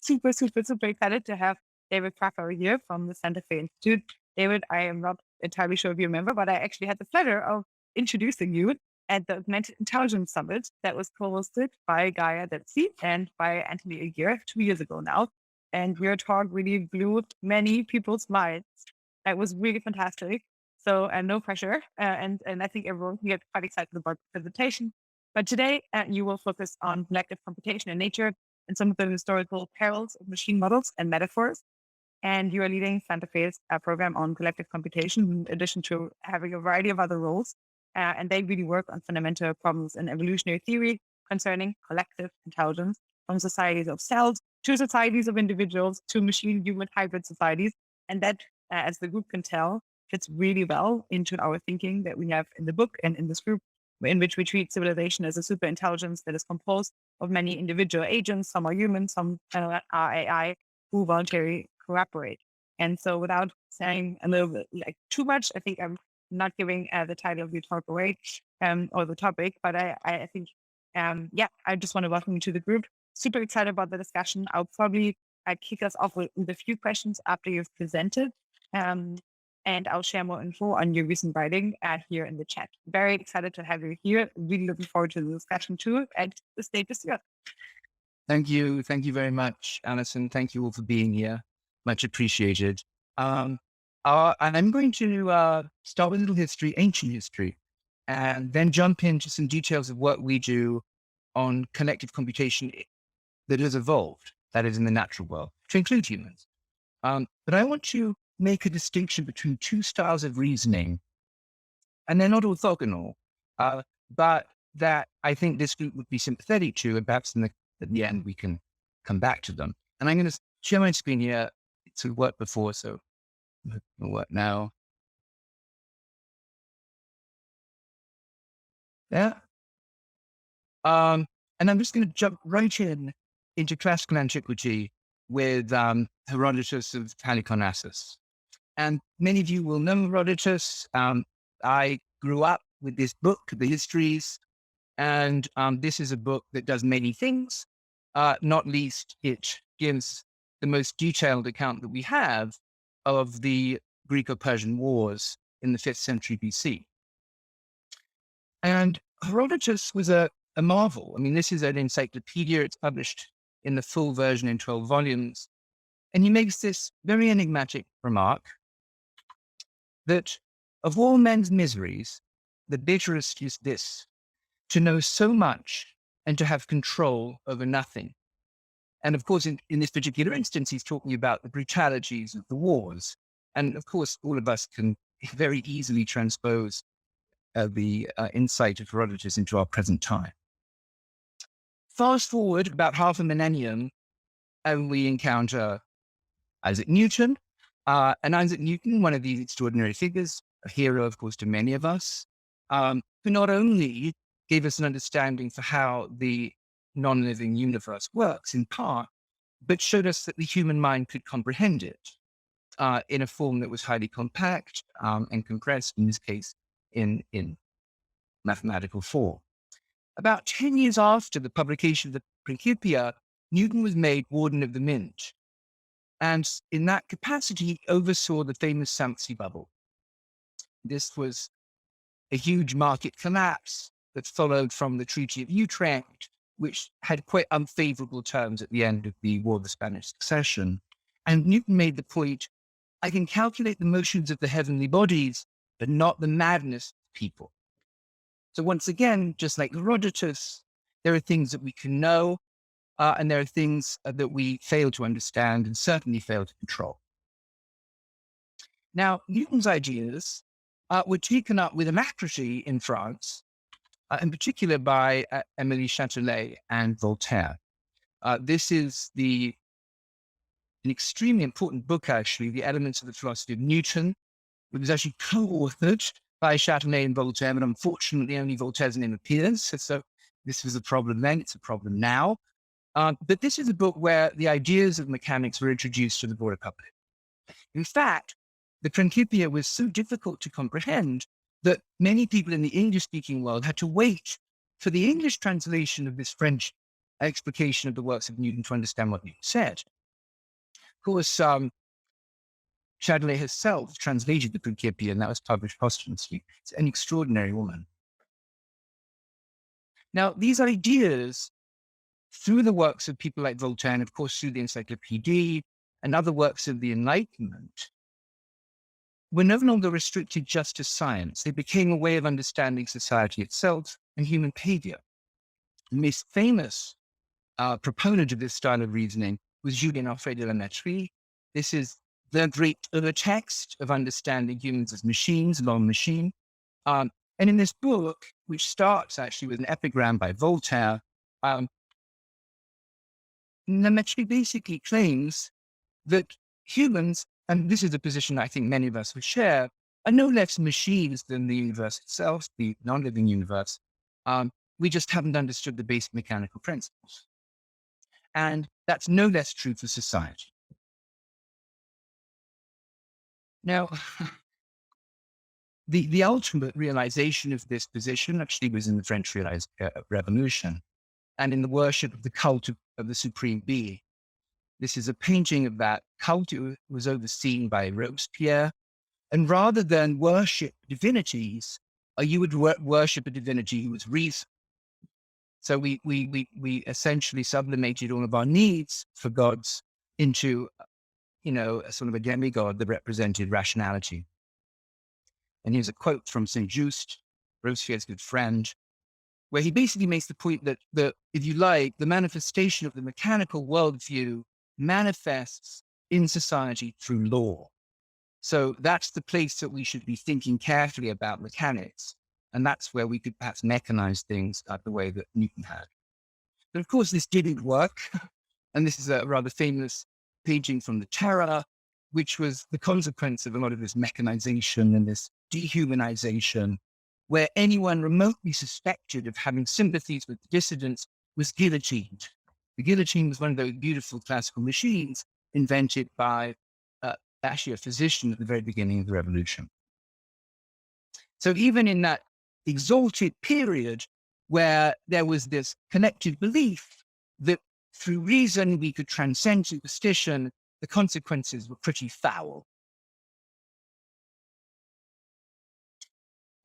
super excited to have David Krakauer here from the Santa Fe Institute. David, I am not entirely sure if you remember, but I actually had the pleasure of introducing you at the Augmented Intelligence Summit that was co-hosted by Gaia Detsy and by Anthony Aguirre 2 years ago now. And your talk really blew many people's minds. It was really fantastic. So no pressure. And I think everyone can get quite excited about the presentation. But today you will focus on collective computation in nature and some of the historical perils of machine models and metaphors. And you are leading Santa Fe's program on collective computation, in addition to having a variety of other roles. And they really work on fundamental problems in evolutionary theory concerning collective intelligence, from societies of cells to societies of individuals to machine-human hybrid societies. And that, as the group can tell, fits really well into our thinking that we have in the book and in this group, in which we treat civilization as a super intelligence that is composed of many individual agents. Some are human, some are AI, who voluntarily cooperate. And so without saying a little bit too much, I think I'm not giving the title of your talk away or the topic, but I think, I just want to welcome you to the group. Super excited about the discussion. I'll probably kick us off with a few questions after you've presented. And I'll share more info on your recent writing here in the chat. Very excited to have you here. Really looking forward to the discussion too. And the stage is yours. Thank you. Thank you very much, Alison. Thank you all for being here. Much appreciated. And I'm going to start with a little history, ancient history, and then jump into some details of what we do on collective computation that has evolved, that is in the natural world, to include humans. But I want to make a distinction between two styles of reasoning, and they're not orthogonal, but that I think this group would be sympathetic to, and perhaps at the end we can come back to them. And I'm going to share my screen here. It's worked before, so it'll work now. Yeah. And I'm just going to jump right into classical antiquity with Herodotus of Halicarnassus. And many of you will know Herodotus. I grew up with this book, The Histories, and this is a book that does many things. Not least, it gives the most detailed account that we have of the Greco-Persian Wars in the 5th century BC. And Herodotus was a marvel. I mean, this is an encyclopedia. It's published in the full version in 12 volumes. And he makes this very enigmatic remark that of all men's miseries, the bitterest is this: to know so much and to have control over nothing. And of course, in this particular instance, he's talking about the brutalities of the wars. And of course, all of us can very easily transpose the insight of Herodotus into our present time. Fast forward about half a millennium, and we encounter Isaac Newton. And Isaac Newton, one of these extraordinary figures, a hero, of course, to many of us, who not only gave us an understanding for how the non-living universe works in part, but showed us that the human mind could comprehend it in a form that was highly compact and compressed, in this case, in mathematical form. About 10 years after the publication of the Principia, Newton was made Warden of the Mint. And in that capacity, he oversaw the famous Sancy bubble. This was a huge market collapse that followed from the Treaty of Utrecht, which had quite unfavorable terms at the end of the War of the Spanish Succession. And Newton made the point, I can calculate the motions of the heavenly bodies, but not the madness of people. So once again, just like Herodotus, there are things that we can know, and there are things that we fail to understand and certainly fail to control. Now, Newton's ideas were taken up with alacrity in France, in particular by Émile Châtelet and Voltaire. This is an extremely important book, actually, The Elements of the Philosophy of Newton. It was actually co-authored by Châtelet and Voltaire, but unfortunately only Voltaire's name appears. So this was a problem then, it's a problem now. But this is a book where the ideas of mechanics were introduced to the broader public. In fact, the Principia was so difficult to comprehend that many people in the English-speaking world had to wait for the English translation of this French explication of the works of Newton to understand what Newton said. course, Chadley herself translated the Principia, and that was published posthumously. It's an extraordinary woman. Now, these ideas, through the works of people like Voltaire, and of course through the Encyclopédie and other works of the Enlightenment, were no longer restricted just to science. They became a way of understanding society itself and human behavior. The most famous proponent of this style of reasoning was Julien Alfred de la Mettrie. This is the great text of understanding humans as machines, long machine. And in this book, which starts actually with an epigram by Voltaire, La Mettrie basically claims that humans, and this is a position I think many of us would share, are no less machines than the universe itself, the non-living universe. We just haven't understood the basic mechanical principles. And that's no less true for society. Now, the ultimate realization of this position actually was in the French Revolution and in the worship of the cult of the supreme being. This is a painting of that cult. It was overseen by Robespierre. And rather than worship divinities, you would worship a divinity who was reason. So we essentially sublimated all of our needs for gods into, a sort of a demigod that represented rationality. And here's a quote from Saint Just, Robespierre's good friend, where he basically makes the point that if you like, the manifestation of the mechanical worldview manifests in society through law. So that's the place that we should be thinking carefully about mechanics. And that's where we could perhaps mechanize things the way that Newton had. But of course, this didn't work. And this is a rather famous painting from the Terror, which was the consequence of a lot of this mechanization and this dehumanization, where anyone remotely suspected of having sympathies with dissidents was guillotined. The guillotine was one of those beautiful classical machines invented by actually a physician at the very beginning of the revolution. So even in that exalted period where there was this collective belief that through reason we could transcend superstition, the consequences were pretty foul.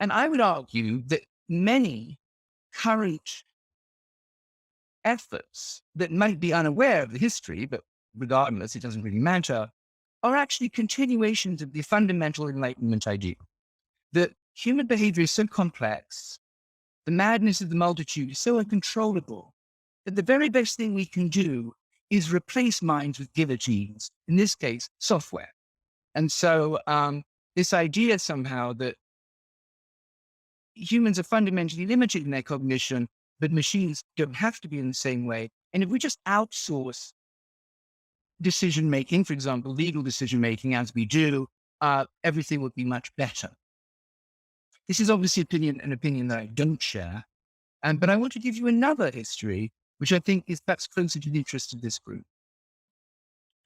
And I would argue that many current efforts that might be unaware of the history, but regardless, it doesn't really matter, are actually continuations of the fundamental Enlightenment idea that human behavior is so complex, the madness of the multitude is so uncontrollable, that the very best thing we can do is replace minds with guillotines, in this case, software. And so this idea somehow that humans are fundamentally limited in their cognition, but machines don't have to be in the same way. And if we just outsource decision-making, for example, legal decision-making, as we do, everything would be much better. This is obviously an opinion that I don't share, but I want to give you another history, which I think is perhaps closer to the interest of this group.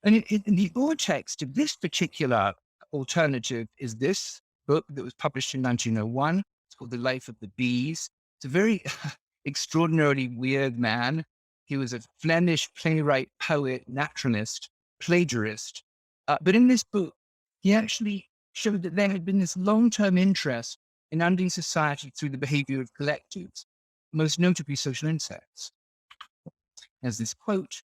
And in the text of this particular alternative is this book that was published in 1901. It's called The Life of the Bees. It's a very extraordinarily weird man. He was a Flemish playwright, poet, naturalist, plagiarist. But in this book, he actually showed that there had been this long-term interest in understanding society through the behavior of collectives, most notably social insects. There's this quote,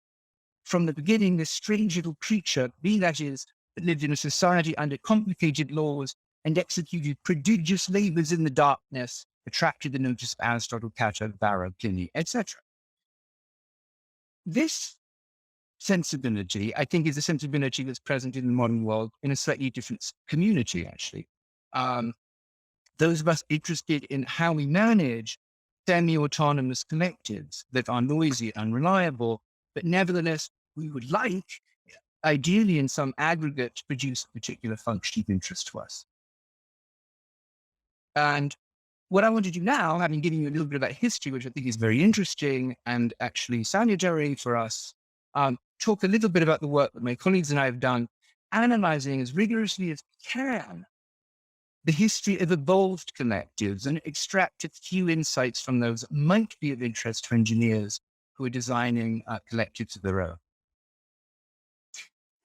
"From the beginning, this strange little creature, bee that is, that lived in a society under complicated laws and executed prodigious labors in the darkness, attracted the notice of Aristotle, Cato, Varro, Pliny, etc." This sensibility, I think, is a sensibility that's present in the modern world in a slightly different community, actually. Those of us interested in how we manage semi-autonomous collectives that are noisy and unreliable, but nevertheless, we would like, ideally in some aggregate, to produce a particular function of interest to us. And what I want to do now, having given you a little bit about history, which I think is very interesting and actually salutary for us, talk a little bit about the work that my colleagues and I have done, analyzing as rigorously as we can the history of evolved collectives and extract a few insights from those that might be of interest to engineers who are designing collectives of their own.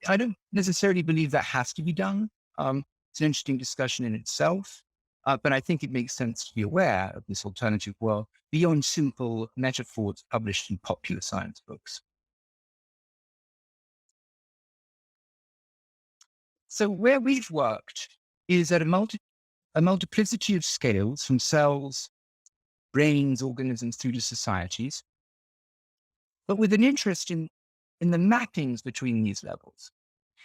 I don't necessarily believe that has to be done. It's an interesting discussion in itself, but I think it makes sense to be aware of this alternative world beyond simple metaphors published in popular science books. So where we've worked is at a multiplicity of scales, from cells, brains, organisms, through to societies, but with an interest in the mappings between these levels.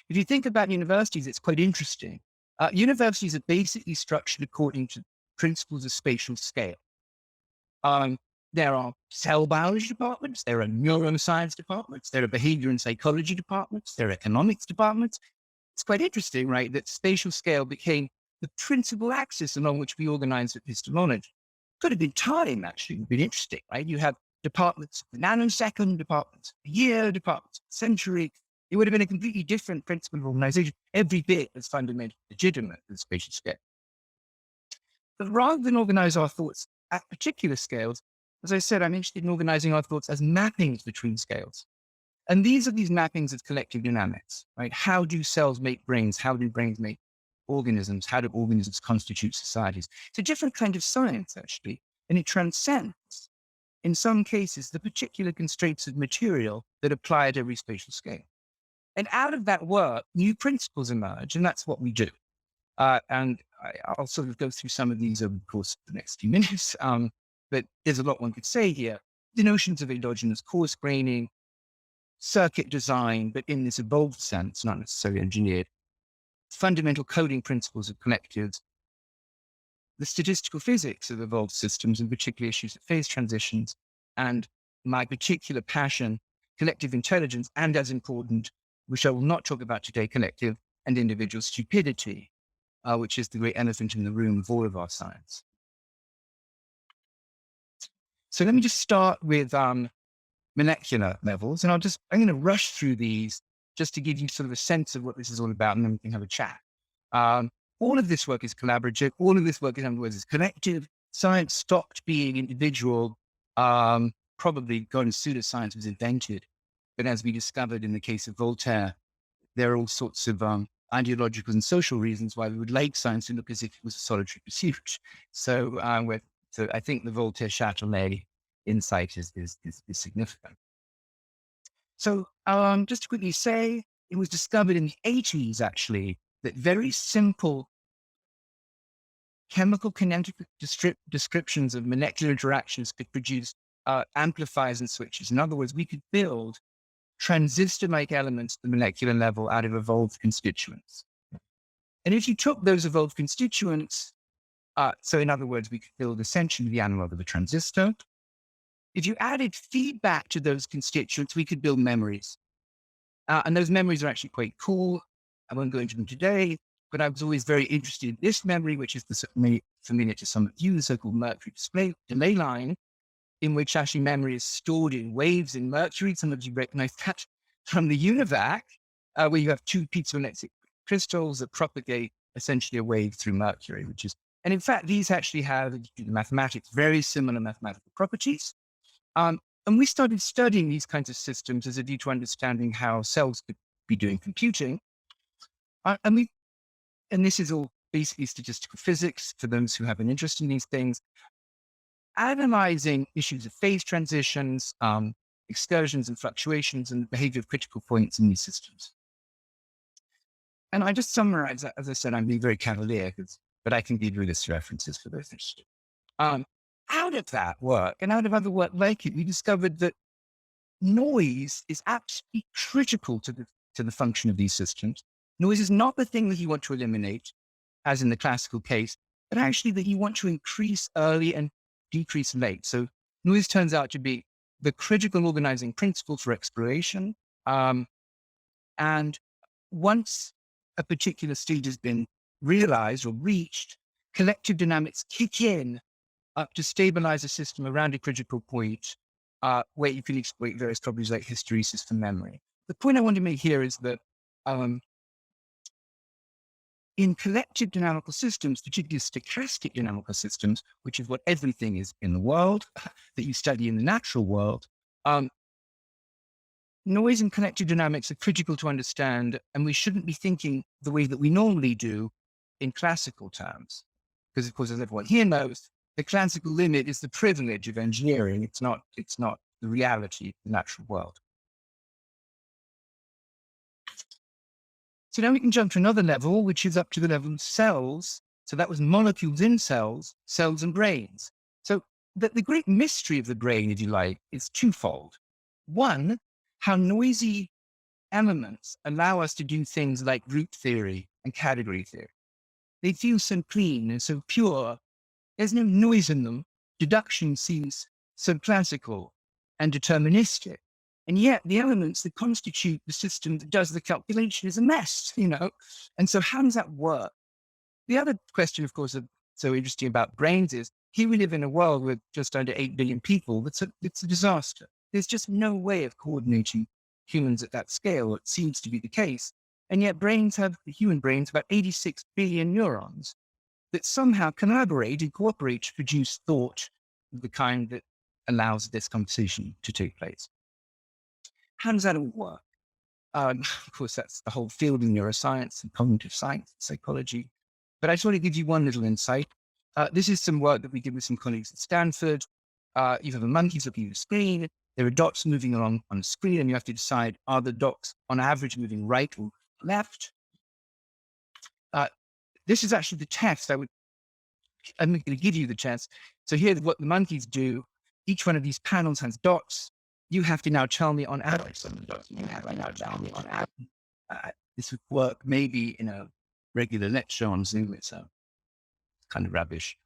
If you think about universities, it's quite interesting. Universities are basically structured according to principles of spatial scale. Um, there are cell biology departments, there are neuroscience departments, there are behavior and psychology departments, there are economics departments. It's quite interesting, right, that spatial scale became the principal axis along which we organize epistemology. Could have been time, actually, would have been interesting, right? You have departments of the nanosecond, departments of the year, departments of the century. It would have been a completely different principle of organization, every bit as fundamentally legitimate as spatial scale. But rather than organize our thoughts at particular scales, as I said, I'm interested in organizing our thoughts as mappings between scales. And these are these mappings of collective dynamics, right? How do cells make brains? How do brains make organisms? How do organisms constitute societies? It's a different kind of science, actually, and it transcends, in some cases, the particular constraints of material that apply at every spatial scale. And out of that work, new principles emerge, and that's what we do. I'll sort of go through some of these over the course of the next few minutes, but there's a lot one could say here. The notions of endogenous coarse graining, circuit design, but in this evolved sense, not necessarily engineered, fundamental coding principles of collectives, the statistical physics of evolved systems, and particularly issues of phase transitions, and my particular passion, collective intelligence, and as important, which I will not talk about today, collective and individual stupidity, which is the great elephant in the room of all of our science. So let me just start with molecular levels, and I'm going to rush through these just to give you sort of a sense of what this is all about, and then we can have a chat. All of this work is collaborative. All of this work, in other words, is collective. Science stopped being individual, probably when pseudoscience was invented. But as we discovered in the case of Voltaire, there are all sorts of ideological and social reasons why we would like science to look as if it was a solitary pursuit. So I think the Voltaire-Châtelet insight is significant. So just to quickly say, it was discovered in the 80s, actually, that very simple chemical kinetic descriptions of molecular interactions could produce amplifiers and switches. In other words, we could build transistor-like elements at the molecular level out of evolved constituents. And if you took those evolved constituents, so in other words, we could build essentially the analog of a transistor. If you added feedback to those constituents, we could build memories. And those memories are actually quite cool. I won't go into them today, but I was always very interested in this memory, which is familiar to some of you, the so-called mercury delay line, in which actually memory is stored in waves in mercury. Some of you recognize that from the UNIVAC, where you have two piezoelectric crystals that propagate essentially a wave through mercury, and in fact, these actually have, the mathematics, very similar mathematical properties. And we started studying these kinds of systems as a view to understanding how cells could be doing computing. And this is all basically statistical physics for those who have an interest in these things, analyzing issues of phase transitions, excursions and fluctuations, and the behavior of critical points in these systems. And I just summarize that. As I said, I'm being very cavalier, but I can give you list references for those interested. Out of that work and out of other work like it, we discovered that noise is absolutely critical to the function of these systems. Noise is not the thing that you want to eliminate, as in the classical case, but actually that you want to increase early and decrease late. So noise turns out to be the critical organizing principle for exploration. And once a particular stage has been realized or reached, collective dynamics kick in to stabilize a system around a critical point where you can exploit various properties like hysteresis for memory. The point I want to make here is that in collective dynamical systems, particularly stochastic dynamical systems, which is what everything is in the world that you study in the natural world, noise and collective dynamics are critical to understand, and we shouldn't be thinking the way that we normally do in classical terms. Because, of course, as everyone here knows, the classical limit is the privilege of engineering. It's not the reality of the natural world. So now we can jump to another level, which is up to the level of cells. So that was molecules in cells, cells and brains. So the great mystery of the brain, if you like, is twofold. One, how noisy elements allow us to do things like group theory and category theory. They feel so clean and so pure. There's no noise in them. Deduction seems so classical and deterministic. And yet the elements that constitute the system that does the calculation is a mess, And so how does that work? The other question, of course, that's so interesting about brains is here we live in a world with just under 8 billion people. It's a disaster. There's just no way of coordinating humans at that scale. It seems to be the case. And yet the human brains, about 86 billion neurons that somehow collaborate and cooperate to produce thought of the kind that allows this conversation to take place. How does that all work? Of course, that's the whole field of neuroscience and cognitive science, psychology. But I just want to give you one little insight. This is some work that we did with some colleagues at Stanford. You have a monkey looking at a screen. There are dots moving along on the screen, and you have to decide, are the dots on average moving right or left? This is actually the test I'm going to give you the test. So here's what the monkeys do. Each one of these panels has dots. You have to now tell me on average some of the dots you have right now. Tell me on average. This would work maybe in a regular lecture on Zoom. It's kind of rubbish.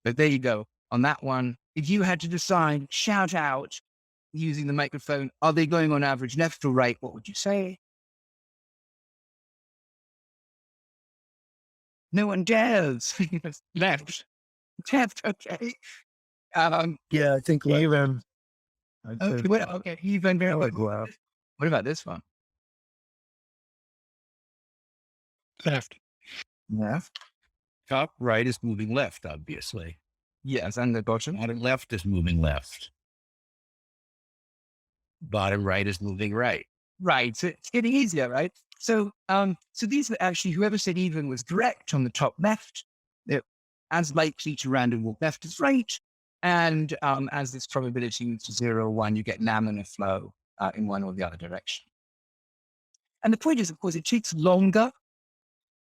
But there you go. On that one, if you had to decide, shout out using the microphone, are they going on average left or right? What would you say? No one dares. Left. Left, okay. Yeah, I think even. Okay, even very well. What about this one? Left. Left. Top right is moving left, obviously. Yes, and the bottom. Bottom left is moving left. Bottom right is moving right. Right. So it's getting easier, right? So these are actually, whoever said even was correct on the top left. They're as likely to random walk left as right. And as this probability moves to 0 or 1, you get laminar flow in one or the other direction. And the point is, of course, it takes longer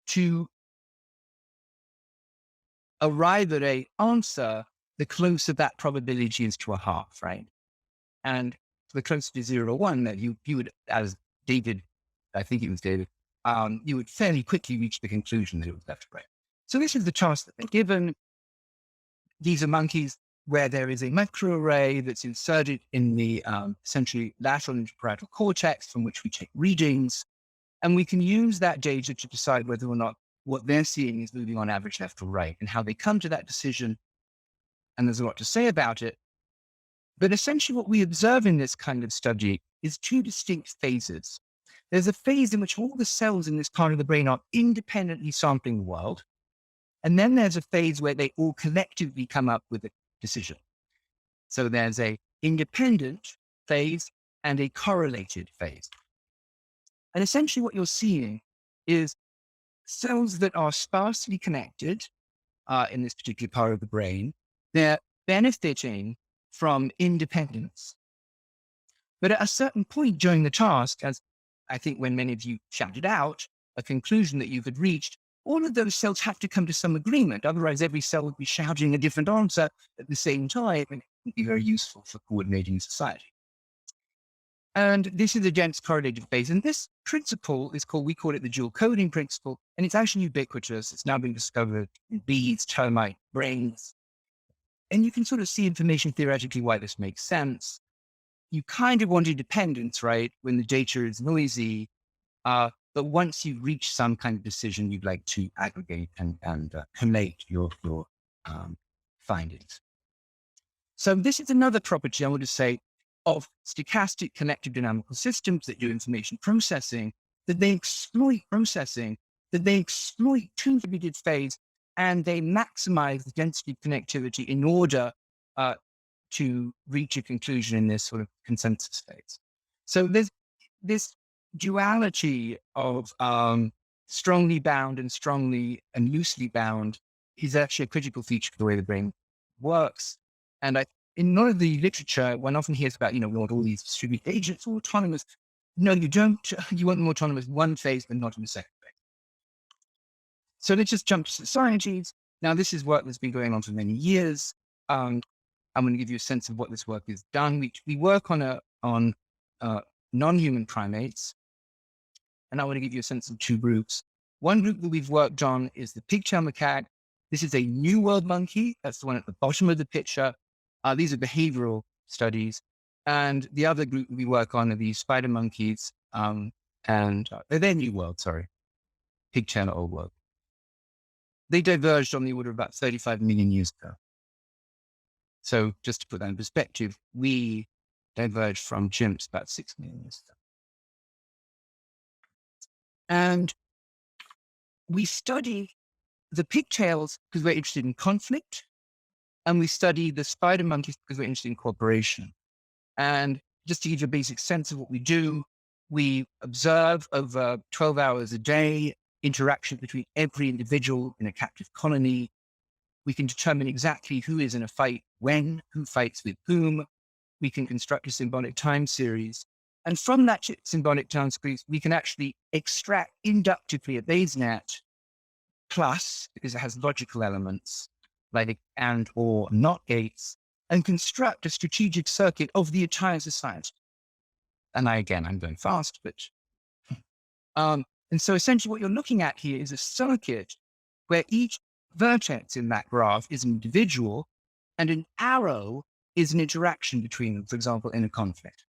to arrive at an answer the closer that probability is to a half, right? And the closer to 0 or 1, that you would, as David, I think it was David, you would fairly quickly reach the conclusion that it was left or right. So this is the task that they're given. These are monkeys where there is a microarray that's inserted in the essentially lateral interparietal cortex from which we take readings. And we can use that data to decide whether or not what they're seeing is moving on average left or right, and how they come to that decision. And there's a lot to say about it. But essentially what we observe in this kind of study is two distinct phases. There's a phase in which all the cells in this part of the brain are independently sampling the world. And then there's a phase where they all collectively come up with a decision. So there's a independent phase and a correlated phase. And essentially what you're seeing is cells that are sparsely connected in this particular part of the brain. They're benefiting from independence. But at a certain point during the task, as I think when many of you shouted out, a conclusion that you had reached, all of those cells have to come to some agreement. Otherwise, every cell would be shouting a different answer at the same time, and it would be very useful for coordinating society. And this is a dense correlated phase. And this principle is we call it the dual coding principle, and it's actually ubiquitous. It's now been discovered in bees, termite, brains. And you can sort of see information theoretically why this makes sense. You kind of want independence, right? When the data is noisy, but once you reach some kind of decision, you'd like to aggregate and collate your findings. So this is another property I want to say of stochastic collective dynamical systems that do information processing, that they exploit processing, that they exploit two-distributed phase, and they maximize the density connectivity in order to reach a conclusion in this sort of consensus phase. So there's this duality of strongly bound and strongly and loosely bound is actually a critical feature of the way the brain works. And in a lot of the literature, one often hears about, we want all these distributed agents, all autonomous. No, you don't. You want them autonomous in one phase, but not in the second phase. So let's just jump to societies. Now, this is work that's been going on for many years. I'm going to give you a sense of what this work is done. We work on non-human primates, and I want to give you a sense of two groups. One group that we've worked on is the pigtail macaque. This is a New World monkey. That's the one at the bottom of the picture. These are behavioral studies. And the other group we work on are these spider monkeys, and they're New World, sorry. Pigtail Old World. They diverged on the order of about 35 million years ago. So just to put that in perspective, we diverged from chimps about 6 million years ago. And we study the pigtails because we're interested in conflict, and we study the spider monkeys because we're interested in cooperation. And just to give you a basic sense of what we do, we observe over 12 hours a day interaction between every individual in a captive colony. We can determine exactly who is in a fight when, who fights with whom. We can construct a symbolic time series. And from that symbolic time series, we can actually extract inductively a Bayes net plus, because it has logical elements like and or not gates, and construct a strategic circuit of the entire society. And I'm going fast, but and so essentially what you're looking at here is a circuit where each vertex in that graph is an individual and an arrow is an interaction between them, for example, in a conflict.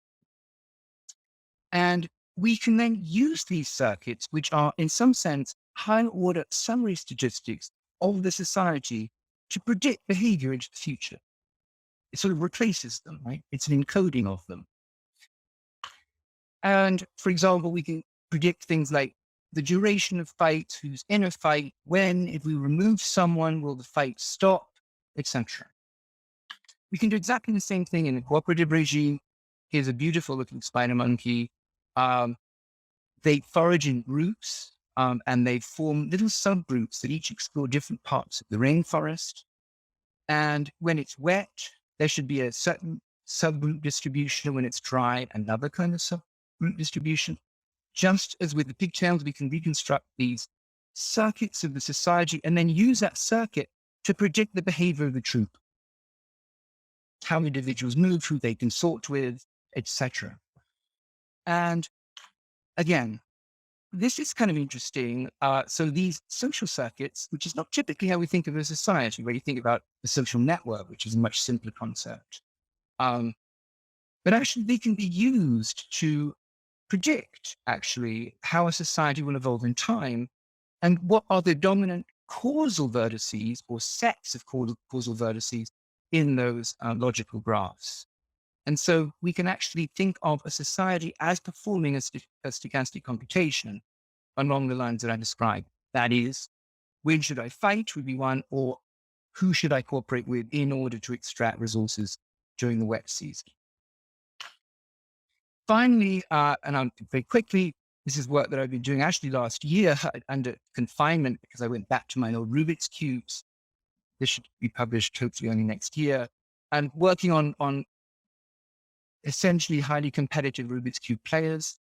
And we can then use these circuits, which are in some sense higher order summary statistics of the society, to predict behavior into the future. It sort of replaces them, right? It's an encoding of them. And for example, we can predict things like the duration of fights, who's in a fight, when, if we remove someone, will the fight stop, etc. We can do exactly the same thing in a cooperative regime. Here's a beautiful looking spider monkey. They forage in groups, and they form little subgroups that each explore different parts of the rainforest. And when it's wet, there should be a certain subgroup distribution. When it's dry, another kind of subgroup distribution. Just as with the pigtails, we can reconstruct these circuits of the society and then use that circuit to predict the behavior of the troop, how individuals move, who they consort with, etc. And again, this is kind of interesting. So these social circuits, which is not typically how we think of a society, where you think about the social network, which is a much simpler concept. But actually, they can be used to predict, actually, how a society will evolve in time and what are the dominant causal vertices or sets of causal vertices in those logical graphs. And so we can actually think of a society as performing a stochastic computation along the lines that I described. That is, when should I fight would be one, or who should I cooperate with in order to extract resources during the wet season. Finally, and I'll do very quickly, this is work that I've been doing actually last year under confinement because I went back to my old Rubiks Cubes. This should be published hopefully only next year. And working on essentially highly competitive Rubiks Cube players.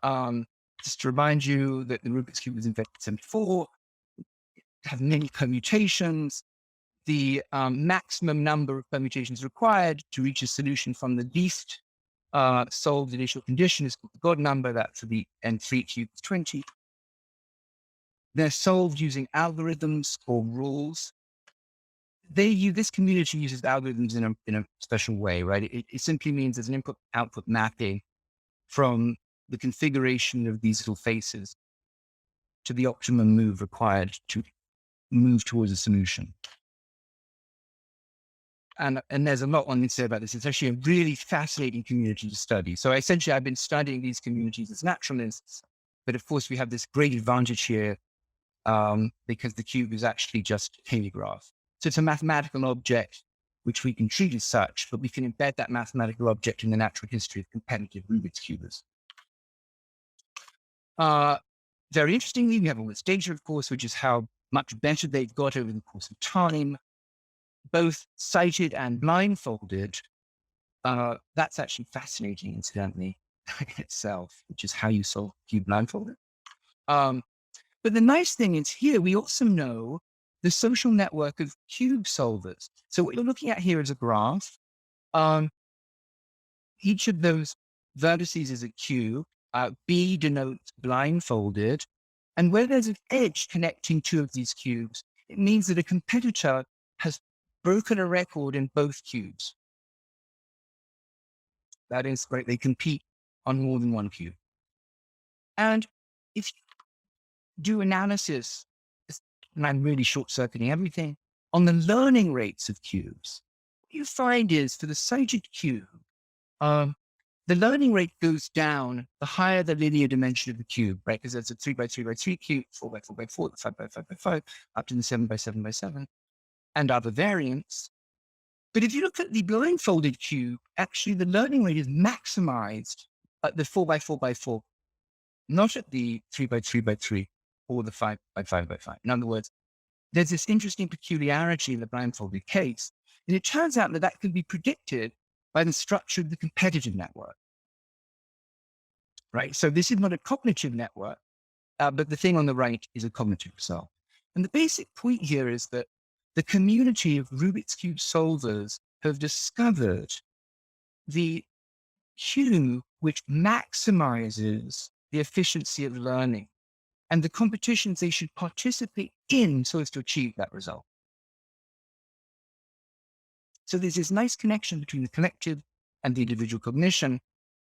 Just to remind you that the Rubiks Cube was invented in 1974, have many permutations. The maximum number of permutations required to reach a solution from the least solved initial condition is called the God number. That's for the N3 cube is 20. They're solved using algorithms or rules. This community uses algorithms in a special way, right? It simply means there's an input-output mapping from the configuration of these little faces to the optimum move required to move towards a solution. And there's a lot one can say about this. It's actually a really fascinating community to study. So essentially, I've been studying these communities as naturalists, but of course, we have this great advantage here because the cube is actually just a graph. So it's a mathematical object which we can treat as such, but we can embed that mathematical object in the natural history of competitive Rubiks Cubes. Very interestingly, we have all this data, of course, which is how much better they've got over the course of time, both sighted and blindfolded. That's actually fascinating, incidentally, in itself, which is how you solve cube blindfolded. But the nice thing is here, we also know the social network of cube solvers. So what you're looking at here is a graph. Each of those vertices is a cube. B denotes blindfolded. And where there's an edge connecting two of these cubes, it means that a competitor has broken a record in both cubes. That is right. They compete on more than one cube. And if you do analysis, and I'm really short-circuiting everything, on the learning rates of cubes, what you find is for the sighted cube, the learning rate goes down the higher the linear dimension of the cube, right? Because there's a 3 by 3 by 3 cube, 4 by 4 by 4, 5 by 5 by 5, up to the 7 by 7 by 7, and other variants. But if you look at the blindfolded cube, actually the learning rate is maximized at the 4 by 4 by 4, not at the 3 by 3 by 3 or the 5 by 5 by 5. In other words, there's this interesting peculiarity in the blindfolded case. And it turns out that that can be predicted by the structure of the competitive network, right? So this is not a cognitive network, but the thing on the right is a cognitive result. And the basic point here is that the community of Rubiks Cube solvers have discovered the cube which maximizes the efficiency of learning and the competitions they should participate in so as to achieve that result. So there's this nice connection between the collective and the individual cognition.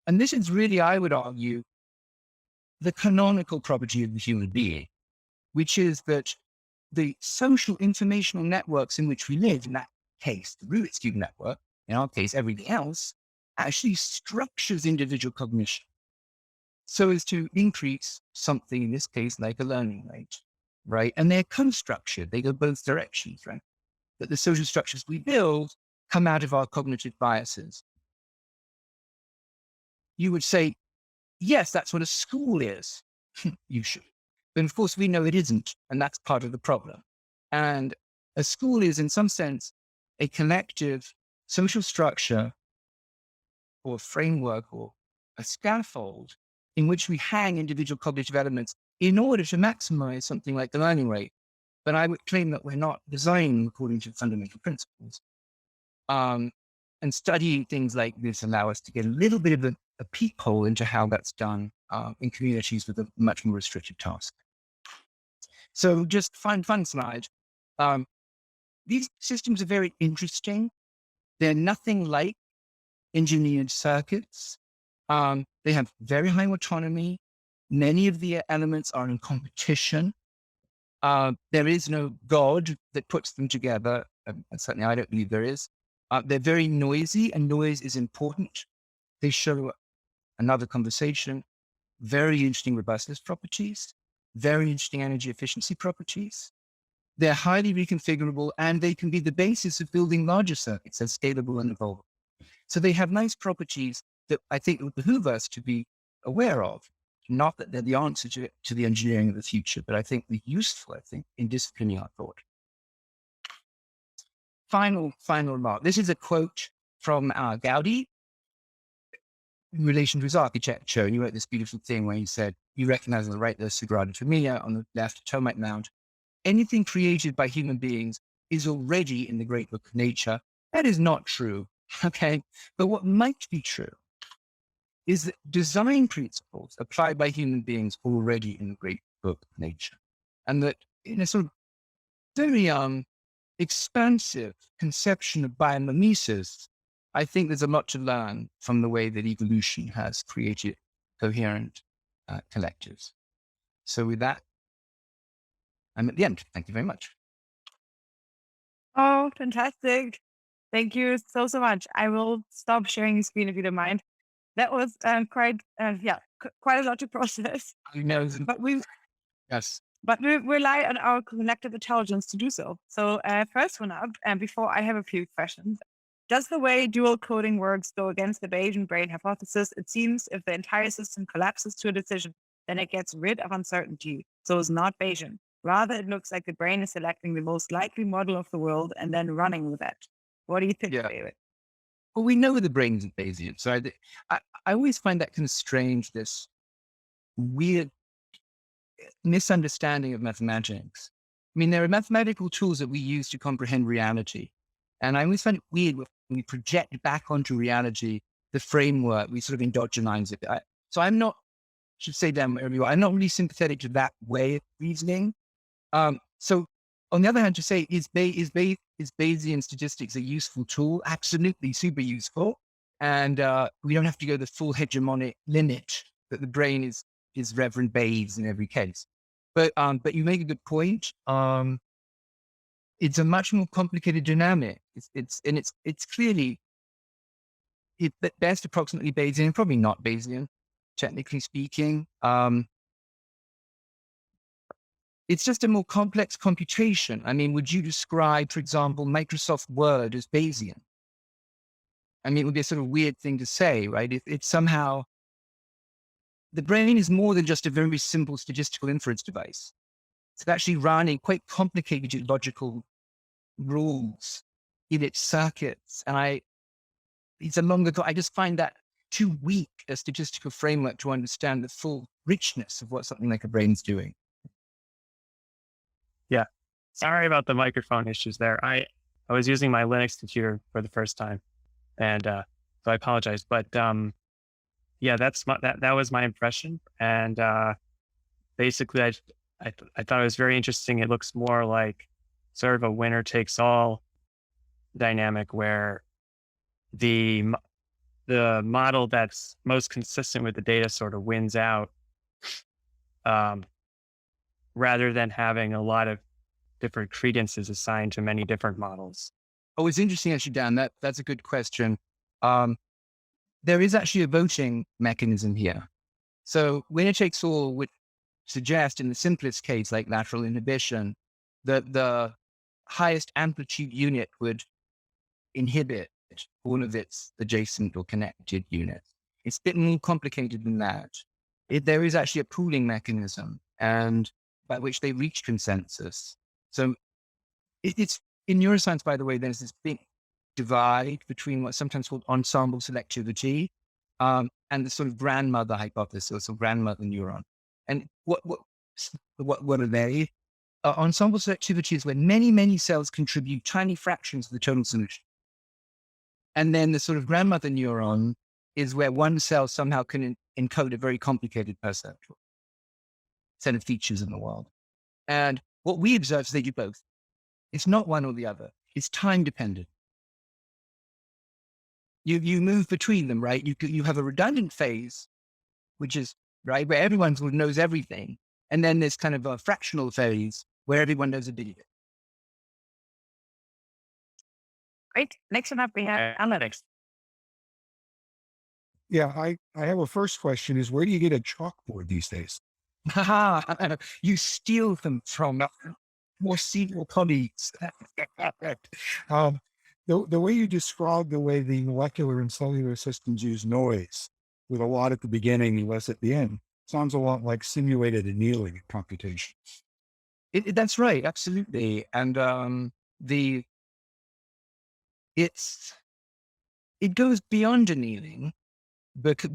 And this is really, I would argue, the canonical property of the human being, which is that the social informational networks in which we live, in that case, the Rubiks Cube network, in our case, everything else, actually structures individual cognition so as to increase something, in this case, like a learning rate, right? And they're co-structured. They go both directions, right? That the social structures we build come out of our cognitive biases. You would say, yes, that's what a school is. You should. But of course, we know it isn't. And that's part of the problem. And a school is, in some sense, a collective social structure or a framework or a scaffold in which we hang individual cognitive elements in order to maximize something like the learning rate. But I would claim that we're not designing according to fundamental principles. And studying things like this allow us to get a little bit of a peephole into how that's done in communities with a much more restricted task. So just fun slide. These systems are very interesting. They're nothing like engineered circuits. They have very high autonomy. Many of the elements are in competition. There is no God that puts them together. Certainly, I don't believe there is. They're very noisy, and noise is important. They show another conversation, very interesting robustness properties, very interesting energy efficiency properties. They're highly reconfigurable, and they can be the basis of building larger circuits that's scalable and evolvable. So they have nice properties that I think would behoove us to be aware of. Not that they're the answer to the engineering of the future, but I think they're useful, in disciplining our thought. Final remark. This is a quote from Gaudi in relation to his architecture. And he wrote this beautiful thing where he said, you recognize on the right, the Sagrada Familia, on the left, Termite Mound. Anything created by human beings is already in the great book of nature. That is not true, okay? But what might be true is that design principles applied by human beings are already in the great book of nature. And that in a sort of very expansive conception of biomimesis, I think there's a lot to learn from the way that evolution has created coherent collectives. So with that, I'm at the end. Thank you very much. Oh, fantastic. Thank you so much. I will stop sharing the screen if you don't mind. That was quite a lot to process. I know. But we Yes. but we rely on our collective intelligence to do so. So first one up, and before I have a few questions, does the way dual coding works go against the Bayesian brain hypothesis? It seems if the entire system collapses to a decision, then it gets rid of uncertainty. So it's not Bayesian. Rather, it looks like the brain is selecting the most likely model of the world and then running with it. What do you think, Yeah. David? Well, we know the brain isn't Bayesian. So I always find that kind of strange, this weird misunderstanding of mathematics. I mean, there are mathematical tools that we use to comprehend reality. And I always find it weird when we project back onto reality the framework, we sort of endogenize it. So I'm not, should say that wherever you are, I'm not really sympathetic to that way of reasoning. So on the other hand, to say, is Bayesian statistics a useful tool? Absolutely, super useful. And we don't have to go the full hegemonic limit that the brain is Reverend Bayes in every case. But you make a good point. It's a much more complicated dynamic. It's clearly at best approximately Bayesian, probably not Bayesian, technically speaking. It's just a more complex computation. I mean, would you describe, for example, Microsoft Word as Bayesian? I mean, it would be a sort of weird thing to say, right? It's somehow, the brain is more than just a very simple statistical inference device. It's actually running quite complicated logical rules in its circuits. And I just find that too weak a statistical framework to understand the full richness of what something like a brain's doing. Yeah. Sorry about the microphone issues there. I was using my Linux computer for the first time, and so I apologize. But yeah, that was my impression. And basically, I thought it was very interesting. It looks more like sort of a winner takes all dynamic where the model that's most consistent with the data sort of wins out, rather than having a lot of different credences assigned to many different models. Oh, it's interesting, actually, Dan. That's a good question. There is actually a voting mechanism here. So winner takes all would suggest, in the simplest case, like lateral inhibition, that the highest amplitude unit would inhibit all of its adjacent or connected units. It's a bit more complicated than that. There is actually a pooling mechanism, and by which they reach consensus. So it's in neuroscience, by the way, there's this big divide between what's sometimes called ensemble selectivity and the sort of grandmother hypothesis or grandmother neuron. And what are they? Ensemble selectivity is when many cells contribute tiny fractions of the total solution. And then the sort of grandmother neuron is where one cell somehow can encode a very complicated perceptual set of features in the world. And what we observe is they do both. It's not one or the other. It's time dependent. You move between them, right? You have a redundant phase, which is right where everyone sort of knows everything, and then there's kind of a fractional phase where everyone knows a bit of it. Great. Next one up, we have Alex. Yeah, I have a first question is where do you get a chalkboard these days? You steal them from more senior colleagues. The way you described the way the molecular and cellular systems use noise with a lot at the beginning and less at the end sounds a lot like simulated annealing computation. That's right, absolutely. And it goes beyond annealing, but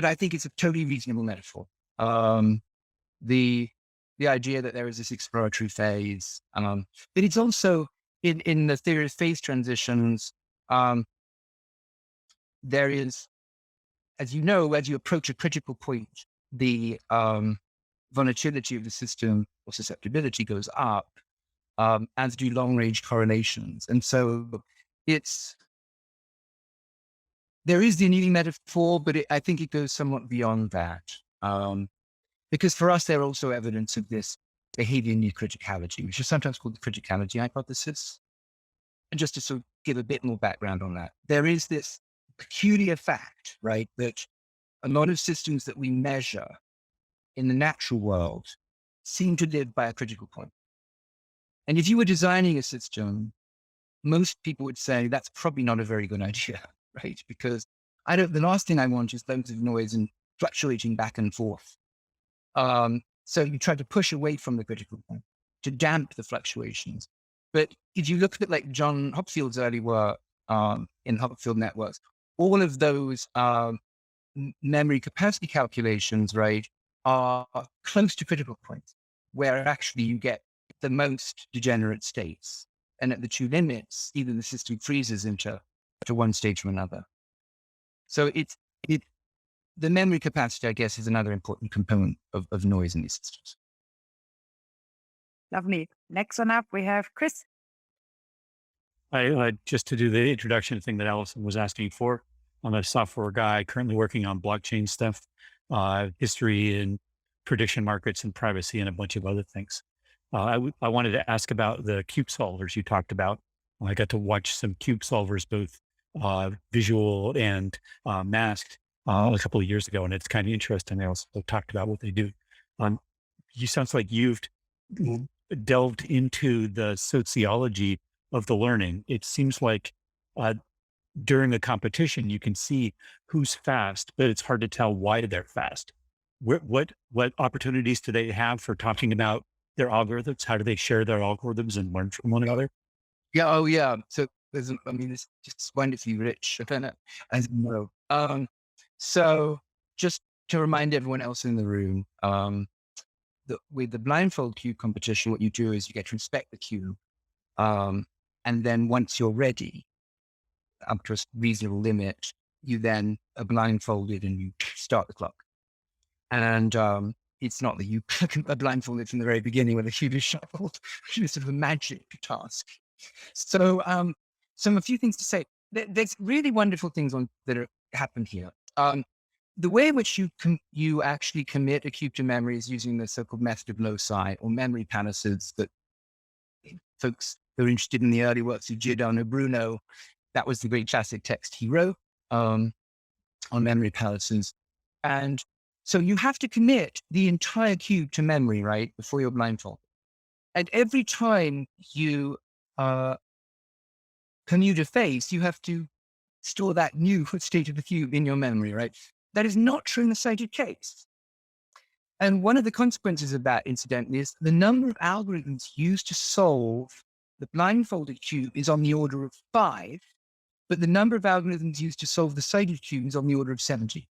I think it's a totally reasonable metaphor. The idea that there is this exploratory phase, but it's also in the theory of phase transitions. There is, as you know, as you approach a critical point, the volatility of the system or susceptibility goes up, as do long-range correlations. And so there is the annealing metaphor, but I think it goes somewhat beyond that. Because for us, there are also evidence of this behavior near criticality, which is sometimes called the criticality hypothesis. And just to sort of give a bit more background on that, there is this peculiar fact, right, that a lot of systems that we measure in the natural world seem to live by a critical point. And if you were designing a system, most people would say that's probably not a very good idea, right? Because the last thing I want is loads of noise and fluctuating back and forth. So you try to push away from the critical point to damp the fluctuations. But if you look at like John Hopfield's early work in Hopfield networks, all of those memory capacity calculations, right, are close to critical points where actually you get the most degenerate states. And at the two limits, either the system freezes into one stage or another. So the memory capacity, I guess, is another important component of noise in these systems. Lovely. Next one up, we have Chris. Just to do the introduction thing that Allison was asking for, I'm a software guy currently working on blockchain stuff, history and prediction markets and privacy and a bunch of other things. I wanted to ask about the cube solvers you talked about. I got to watch some cube solvers, both visual and masked, a couple of years ago, and it's kind of interesting. They also talked about what they do. You sounds like you've delved into the sociology of the learning. It seems like during a competition, you can see who's fast, but it's hard to tell why they're fast. What opportunities do they have for talking about their algorithms? How do they share their algorithms and learn from one another? Yeah. Oh, yeah. So it's just wonderfully rich, as you know. So just to remind everyone else in the room, with the blindfold cube competition, what you do is you get to inspect the cube. And then once you're ready, up to a reasonable limit, you then are blindfolded and you start the clock. And it's not that you are blindfolded from the very beginning when the cube is shuffled, which is sort of a magic task. So a few things to say. There's really wonderful things that happen here. The way in which you actually commit a cube to memory is using the so-called method of loci or memory palaces that folks who are interested in the early works of Giordano Bruno, that was the great classic text he wrote on memory palaces. And so you have to commit the entire cube to memory, right, before you're blindfolded. And every time you commute a face, you have to store that new state of the cube in your memory, right? That is not true in the cited case. And one of the consequences of that, incidentally, is the number of algorithms used to solve the blindfolded cube is on the order of 5, but the number of algorithms used to solve the cited cube is on the order of 70.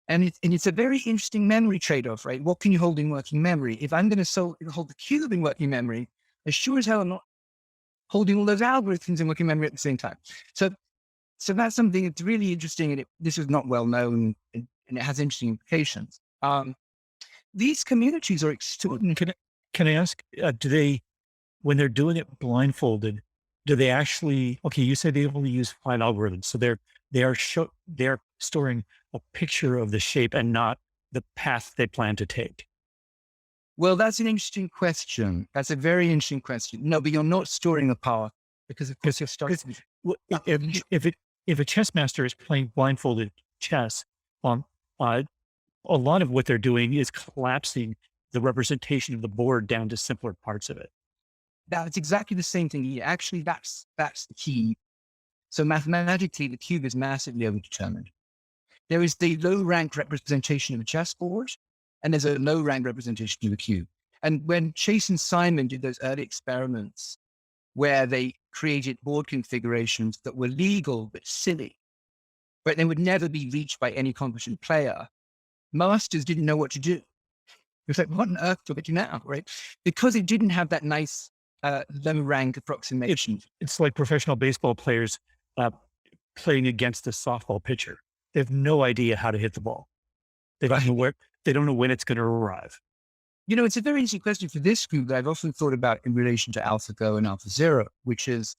And it's a very interesting memory trade-off, right? What can you hold in working memory? If I'm going to hold the cube in working memory, as sure as hell I'm not holding all those algorithms in working memory at the same time. So that's something that's really interesting, and this is not well known, and it has interesting implications. These communities are extraordinary. Can I ask, when they're doing it blindfolded, do they actually, okay, you said they only use 5 algorithms. So they're storing a picture of the shape and not the path they plan to take. Well, that's an interesting question. That's a very interesting question. No, but you're not storing a path because of course you're starting. If a chess master is playing blindfolded chess, a lot of what they're doing is collapsing the representation of the board down to simpler parts of it. That's exactly the same thing. Actually, that's the key. So mathematically, the cube is massively overdetermined. There is the low-rank representation of a chessboard, and there's a low-rank representation of a cube. And when Chase and Simon did those early experiments where they created board configurations that were legal but silly, but they would never be reached by any competent player, masters didn't know what to do. It was like, what on earth do I do now, right? Because it didn't have that nice low-rank approximation. It's like professional baseball players playing against a softball pitcher. They have no idea how to hit the ball. They don't know when it's going to arrive. You know, it's a very interesting question for this group that I've often thought about in relation to AlphaGo and AlphaZero, which is,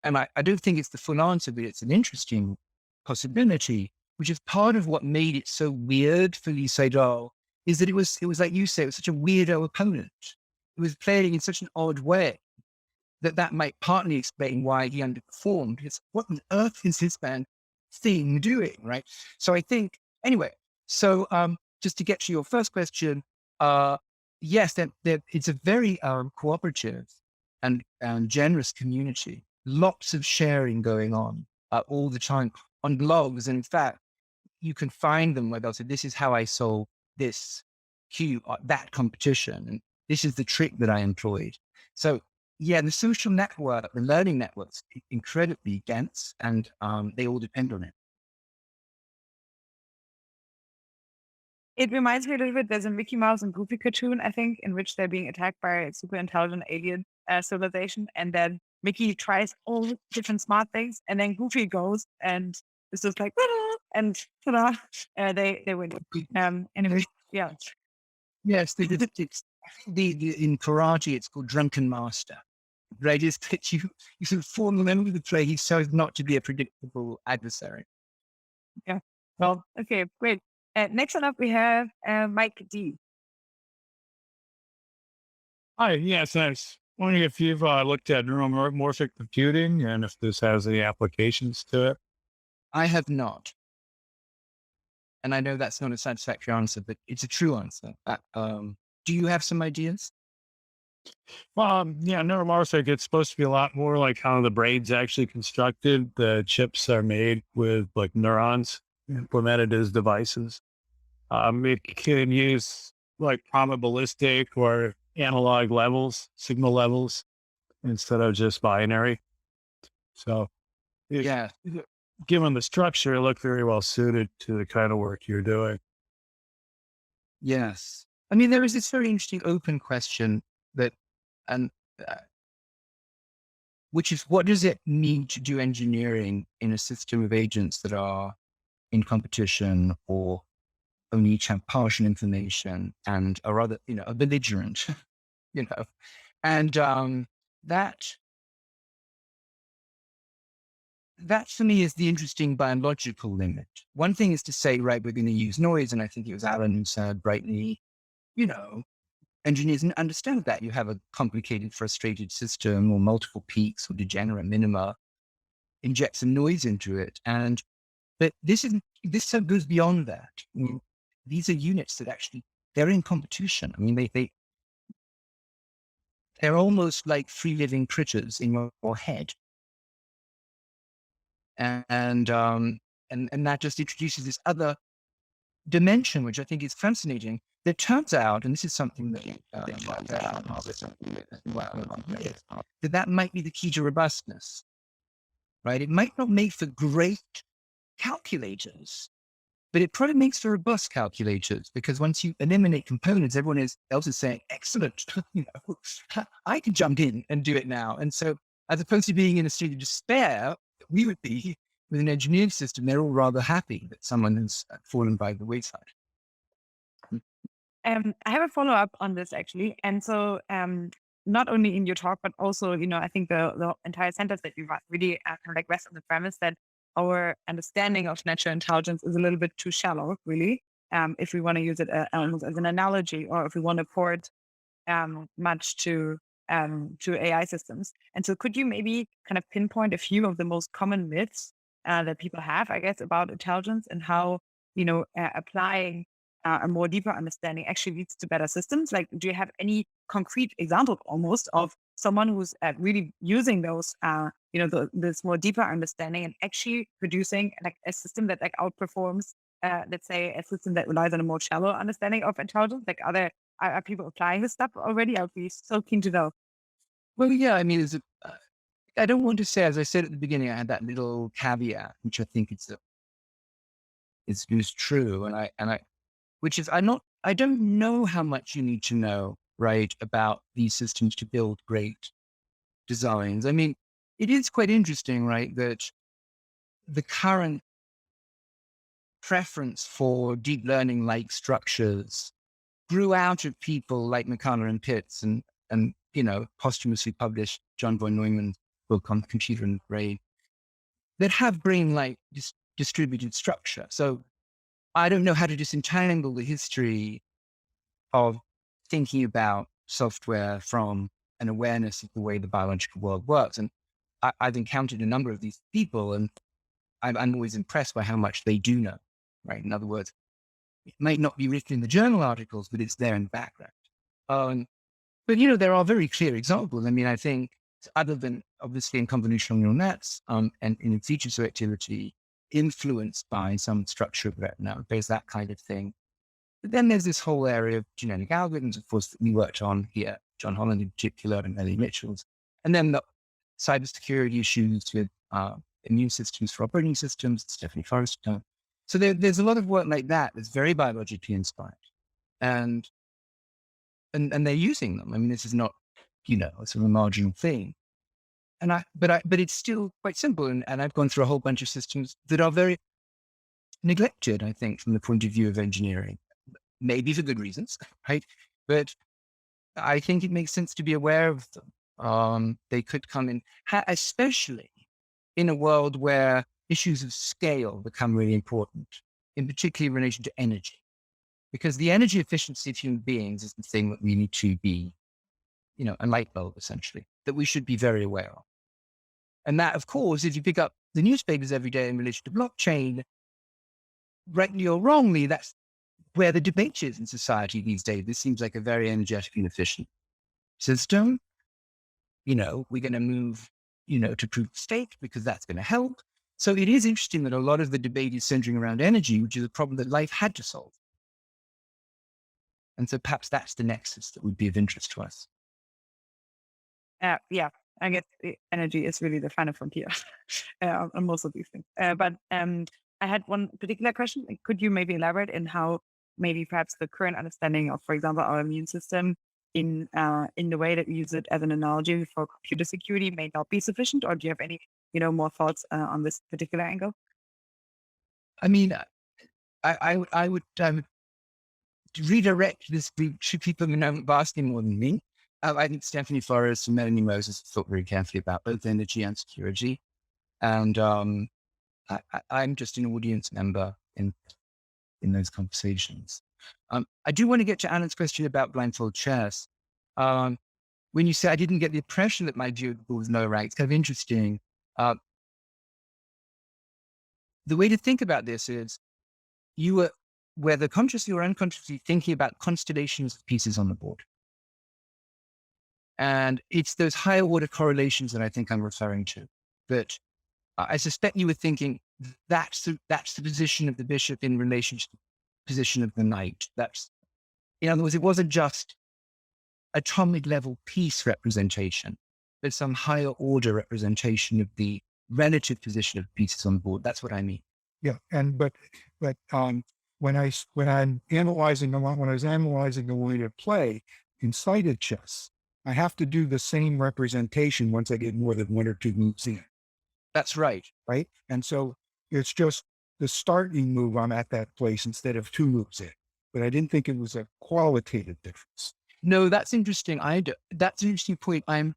and I don't think it's the full answer, but it's an interesting possibility, which is part of what made it so weird for Lee Sedol, is that it was like you say, it was such a weirdo opponent. It was playing in such an odd way that might partly explain why he underperformed. It's what on earth is his thing doing, right? So I think, anyway, So just to get to your first question, yes, it's a very cooperative and generous community. Lots of sharing going on all the time on blogs. And in fact, you can find them where they'll say, this is how I solve this cube, that competition. And this is the trick that I employed. So yeah, the social network, the learning networks, incredibly dense, and they all depend on it. It reminds me a little bit, there's a Mickey Mouse and Goofy cartoon, I think, in which they're being attacked by a super intelligent alien civilization. And then Mickey tries all different smart things, and then Goofy goes and it's just like, "Ta-da!" and ta-da, they win. Anyway, yeah. Yes, in karate, it's called drunken master. Right? Is that you sort of form the member of the play so as not to be a predictable adversary. Yeah. Well, okay, great. Next one up, we have Mike D. Hi, yes, I was wondering if you've looked at neuromorphic computing and if this has any applications to it. I have not. And I know that's not a satisfactory answer, but it's a true answer. Do you have some ideas? Well, yeah, Neuromorphic, it's supposed to be a lot more like how the brain's actually constructed. The chips are made with like neurons implemented as devices. It can use like probabilistic or analog levels, signal levels, instead of just binary. So, Yeah. given the structure, it looked very well suited to the kind of work you're doing. Yes. I mean, there is this very interesting open question that, and which is, what does it mean to do engineering in a system of agents that are in competition or only each have partial information and are rather, a belligerent, and that for me is the interesting biological limit. One thing is to say, right, we're going to use noise. And I think it was Alan who said brightly, engineers understand that you have a complicated, frustrated system or multiple peaks or degenerate minima, inject some noise into it. But this goes beyond that. I mean, these are units that actually, they're in competition. I mean, they're almost like free living critters in your head. And that just introduces this other dimension, which I think is fascinating. That turns out, and this is something that that might be the key to robustness, right? It might not make for great calculators, but it probably makes for robust calculators, because once you eliminate components, everyone else is saying, excellent, I can jump in and do it now. And so as opposed to being in a state of despair, we would be with an engineering system, they're all rather happy that someone has fallen by the wayside. I have a follow-up on this actually. And so not only in your talk, but also, I think the entire sentence that you really kind of like rests on the premise that our understanding of natural intelligence is a little bit too shallow, really, if we want to use it almost as an analogy, or if we want to port much to AI systems. And so could you maybe kind of pinpoint a few of the most common myths that people have, I guess, about intelligence, and how, applying a more deeper understanding actually leads to better systems? Like, do you have any concrete example almost of someone who's really using those, this more deeper understanding and actually producing like a system that like outperforms, let's say, a system that relies on a more shallow understanding of intelligence? Like, are people applying this stuff already? I would be so keen to know. Well, yeah, I mean, I don't want to say, as I said at the beginning, I had that little caveat, which I think is true. Which is, I don't know how much you need to know, right, about these systems to build great designs. I mean, it is quite interesting, right, that the current preference for deep learning like structures grew out of people like McCullough and Pitts and posthumously published John von Neumann's book on the computer and the brain that have brain-like distributed structure. So I don't know how to disentangle the history of thinking about software from an awareness of the way the biological world works. And I've encountered a number of these people, and I'm always impressed by how much they do know, right? In other words, It might not be written in the journal articles, but it's there in the background. But, there are very clear examples. I mean, I think other than obviously in convolutional neural nets and in feature selectivity, influenced by some structure of retina, there's that kind of thing. But then there's this whole area of genetic algorithms, of course, that we worked on here, John Holland in particular, and Ellie Mitchell's. And then the cybersecurity issues with immune systems for operating systems, Stephanie Forrest. So there's a lot of work like that that's very biologically inspired. And they're using them. I mean, this is not, a sort of a marginal thing. But it's still quite simple. And I've gone through a whole bunch of systems that are very neglected, I think, from the point of view of engineering, maybe for good reasons, right? But I think it makes sense to be aware of them. They could come in, especially in a world where issues of scale become really important, in particular in relation to energy. Because the energy efficiency of human beings is the thing that we need to be, a light bulb, essentially, that we should be very aware of. And that, of course, if you pick up the newspapers every day in relation to blockchain, rightly or wrongly, that's where the debate is in society these days. This seems like a very energetic and efficient system. We're going to move, to proof of stake because that's going to help. So it is interesting that a lot of the debate is centering around energy, which is a problem that life had to solve. And so perhaps that's the nexus that would be of interest to us. Yeah, I guess energy is really the final frontier on most of these things. But I had one particular question. Could you maybe elaborate in how maybe perhaps the current understanding of, for example, our immune system in the way that we use it as an analogy for computer security may not be sufficient? Or do you have any, more thoughts on this particular angle? I mean, I would redirect this to people who know vastly more than me. I think Stephanie Forrest and Melanie Moses thought very carefully about both energy and security. And I'm just an audience member in those conversations. I do want to get to Alan's question about blindfold chess. When you say I didn't get the impression that my view was no right, it's kind of interesting. The way to think about this is you were, whether consciously or unconsciously, thinking about constellations of pieces on the board. And it's those higher order correlations that I think I'm referring to. But I suspect you were thinking that's the position of the bishop in relation to the position of the knight. In other words, it wasn't just atomic level piece representation, but some higher order representation of the relative position of pieces on the board. That's what I mean. Yeah, but when I was analyzing the way to play in sighted chess, I have to do the same representation once I get more than one or two moves in. That's right. Right. And so it's just the starting move, I'm at that place instead of two moves in. But I didn't think it was a qualitative difference. No, that's interesting. That's an interesting point. I'm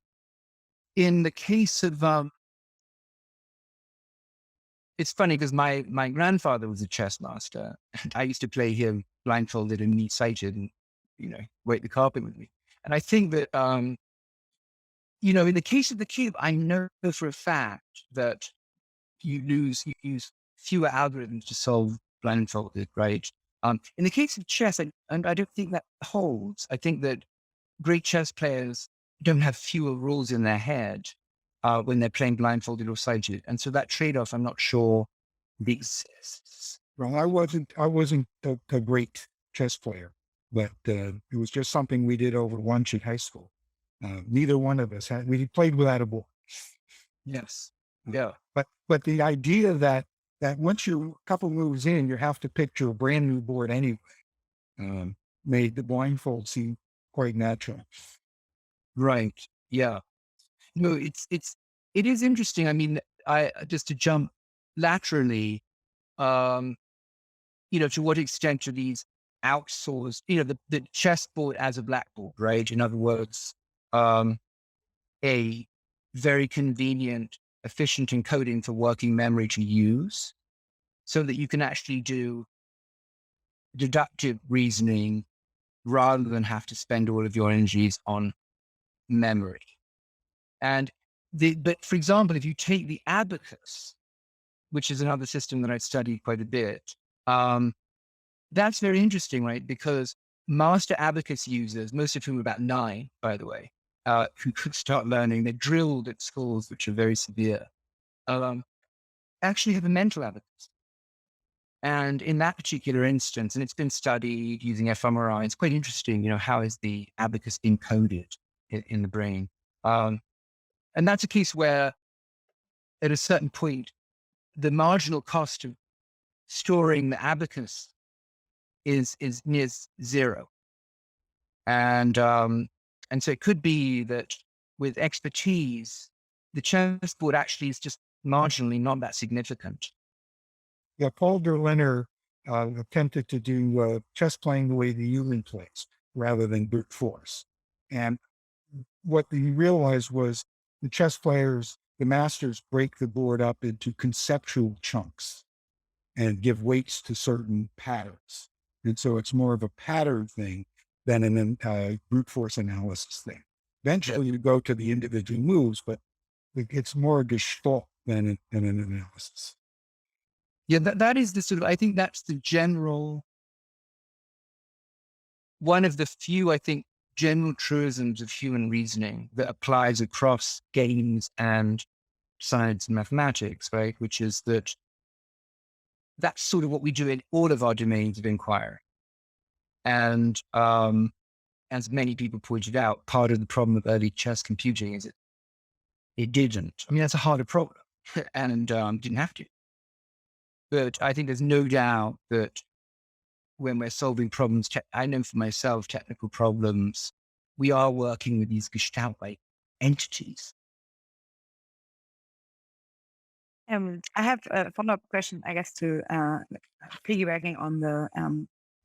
in the case of, it's funny because my grandfather was a chess master. And I used to play him blindfolded and neat-sighted and, wait the carpet with me. And I think that, in the case of the cube, I know for a fact that you use fewer algorithms to solve blindfolded, right? In the case of chess, I don't think that holds. I think that great chess players don't have fewer rules in their head when they're playing blindfolded or sighted. And so that trade-off, I'm not sure exists. Well, I wasn't a great chess player, but it was just something we did over lunch in high school. Neither one of us we played without a board. Yes. Yeah. But the idea that once you're a couple moves in, you have to picture a brand new board anyway, made the blindfold seem quite natural. Right. Yeah. No, it is interesting. I mean, just to jump laterally, to what extent are these outsourced, the chessboard as a blackboard, right? In other words, a very convenient, efficient encoding for working memory to use so that you can actually do deductive reasoning rather than have to spend all of your energies on memory. But for example, if you take the abacus, which is another system that I've studied quite a bit, that's very interesting, right? Because master abacus users, most of whom are about 9, by the way, who could start learning, they're drilled at schools which are very severe, actually have a mental abacus. And in that particular instance, and it's been studied using fMRI, it's quite interesting, how is the abacus encoded in the brain? And that's a case where at a certain point, the marginal cost of storing the abacus is near zero. And so it could be that with expertise, the chessboard actually is just marginally not that significant. Yeah, Paul Derliner attempted to do chess playing the way the human plays rather than brute force. And what he realized was the chess players, the masters, break the board up into conceptual chunks and give weights to certain patterns. And so it's more of a pattern thing than an brute force analysis thing. Eventually you go to the individual moves, but it's more a gestalt than an analysis. Yeah, that is the sort of, I think that's the general, one of the few, I think, general truisms of human reasoning that applies across games and science and mathematics, right? Which is that that's sort of what we do in all of our domains of inquiry. And as many people pointed out, part of the problem of early chess computing is it didn't. I mean, that's a harder problem and didn't have to. But I think there's no doubt that when we're solving problems, I know for myself, technical problems, we are working with these gestalt-like entities. I have a follow-up question, I guess, to piggybacking on the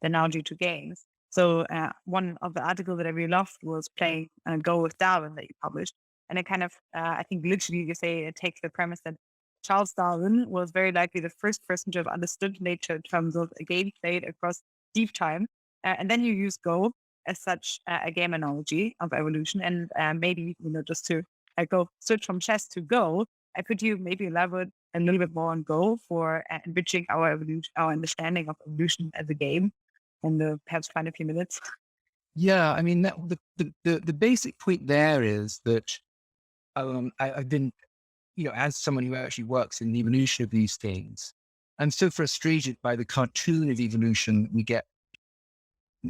analogy to games. So one of the articles that I really loved was playing Go with Darwin that you published. And it kind of, I think literally you say it takes the premise that Charles Darwin was very likely the first person to have understood nature in terms of a game played across deep time. And then you use Go as such a game analogy of evolution. And maybe, just to go switch from chess to Go, could you maybe elaborate a little bit more on Go for enriching our understanding of evolution as a game in the perhaps final few minutes? Yeah, I mean, the basic point there is that I've been, as someone who actually works in the evolution of these things, I'm so frustrated by the cartoon of evolution we get.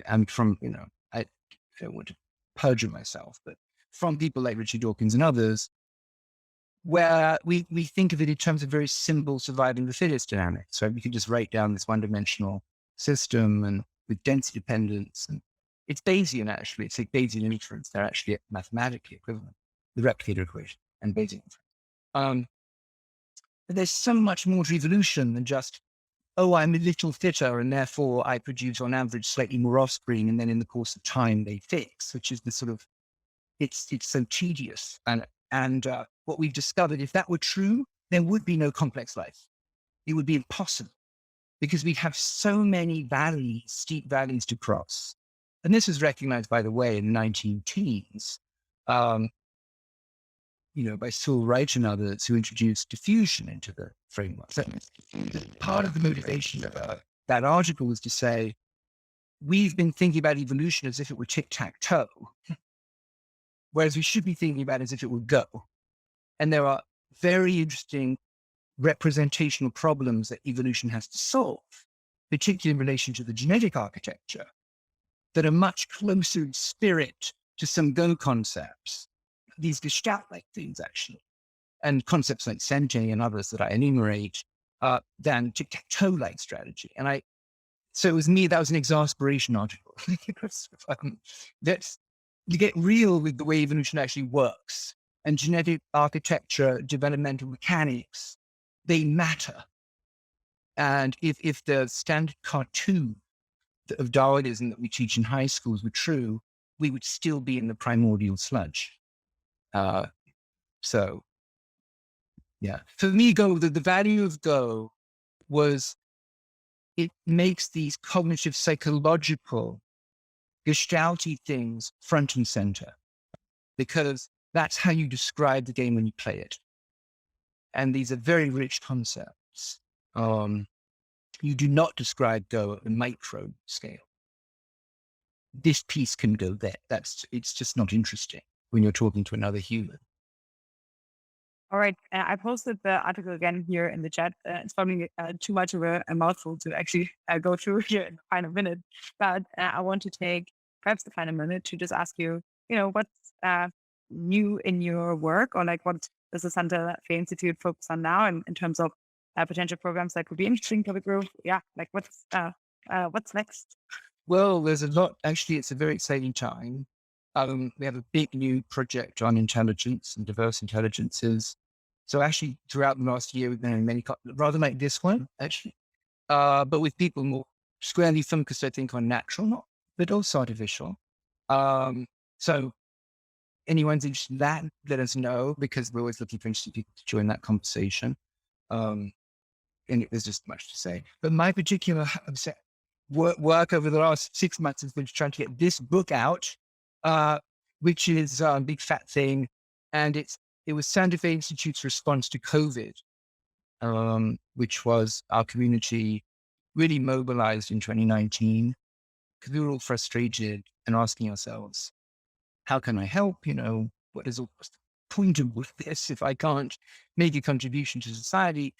And from, I don't want to perjure myself, but from people like Richard Dawkins and others, where we think of it in terms of very simple surviving the fittest dynamics. So we can just write down this one-dimensional system and with density dependence. And it's Bayesian, actually. It's like Bayesian inference. They're actually mathematically equivalent, the replicator equation and Bayesian inference. But there's so much more to evolution than just, oh, I'm a little fitter and therefore I produce on average slightly more offspring. And then in the course of time, they fix, which is the sort of, it's so tedious. And what we've discovered, if that were true, there would be no complex life. It would be impossible because we have so many valleys, steep valleys to cross. And this was recognized, by the way, in the 19 teens, by Saul Wright and others who introduced diffusion into the framework. So part of the motivation of that article was to say, we've been thinking about evolution as if it were tic-tac-toe, whereas we should be thinking about it as if it were Go. And there are very interesting representational problems that evolution has to solve, particularly in relation to the genetic architecture, that are much closer in spirit to some Go concepts, these Gestalt-like things, actually, and concepts like Sente and others that I enumerate, than tic-tac-toe-like strategy. And so it was me, that was an exasperation article. That's, you get real with the way evolution actually works. And genetic architecture, developmental mechanics, they matter. And if the standard cartoon of Darwinism that we teach in high schools were true, we would still be in the primordial sludge. So, yeah. For me, Go, the value of Go was it makes these cognitive, psychological, gestalty things front and center. Because that's how you describe the game when you play it. And these are very rich concepts. you do not describe Go at the micro scale. This piece can go there. It's just not interesting when you're talking to another human. All right. I posted the article again here in the chat. It's probably too much of a mouthful to actually go through here in the final minute. But I want to take perhaps the final minute to just ask you, what's new in your work, or like what does the Santa Fe Institute focus on now in terms of potential programs that could be interesting for the group? Yeah, like what's next? Well, there's a lot. Actually, it's a very exciting time. We have a big new project on intelligence and diverse intelligences. So actually, throughout the last year, we've been in many, rather like this one, actually, but with people more squarely focused, I think, on natural, not but also artificial. So anyone's interested in that, let us know, because we're always looking for interesting people to join that conversation. And there's just much to say. But my particular work over the last 6 months has been trying to get this book out, which is a big fat thing. And it was Santa Fe Institute's response to COVID, which was our community really mobilized in 2019 because we were all frustrated and asking ourselves, how can I help? What is the point of this if I can't make a contribution to society?